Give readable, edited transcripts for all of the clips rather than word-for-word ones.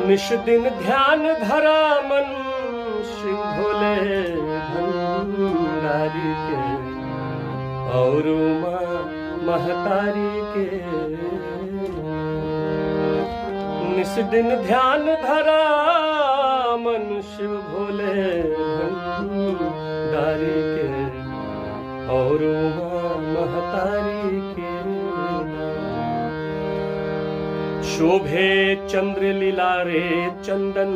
निश दिन ध्यान धरा मन शिव भोले भंडारी के और माँ महतारी के। निश दिन ध्यान धरा मन शिव भोले भंडारी के और माँ महतारी के। शोभे चंद्र लीला रे चंदन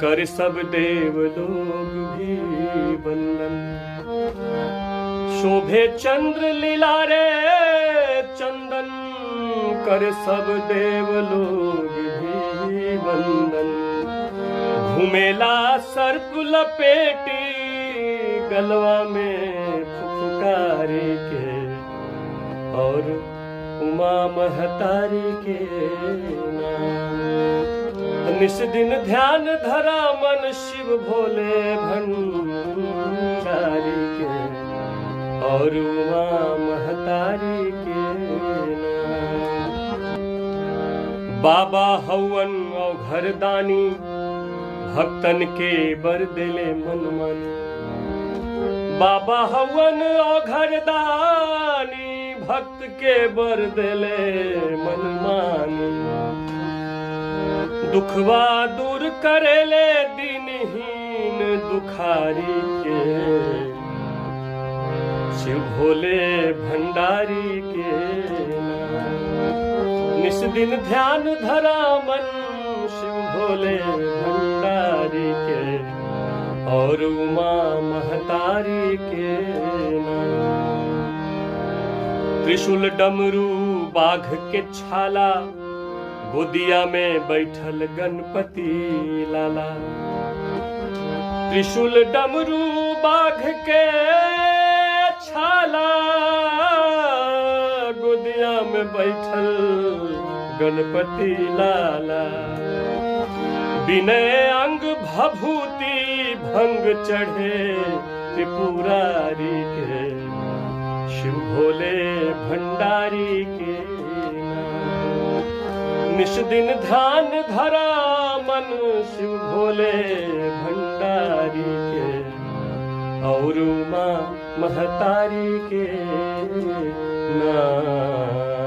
कर सब देव लोग भी वंदन। शोभे चंद्र लीला रे चंदन कर सब देव लोग भी वंदन। घुमेला सर्प लपेटी गलवा में फुफकारी के और उमा महतारी के नाम। निस दिन ध्यान धरा मन शिव भोले भंडारी के और उमा महतारी के नाम। बाबा हवन और घरदानी भक्तन के बर दिले मन मानी। बाबा हवन और घरदानी भक्त के बर दिले मन मानी। दुखवा दूर करेले दिनहीन दुखारी के शिव भोले भंडारी के। निस दिन ध्यान धरा मन शिव भोले भंडारी के और उमा महतारी के नाम। त्रिशूल डमरू बाघ के छाला गोदिया में बैठल गणपति लाला। त्रिशूल डमरू बाघ के छाला गोदिया में बैठल गणपति लाला। विनय अंग भभूति भंग चढ़े त्रिपुरारी के शिव भोले भंडारी के नाम। निश दिन ध्यान धरा मन शिव भोले भंडारी के और माँ महतारी के नाम।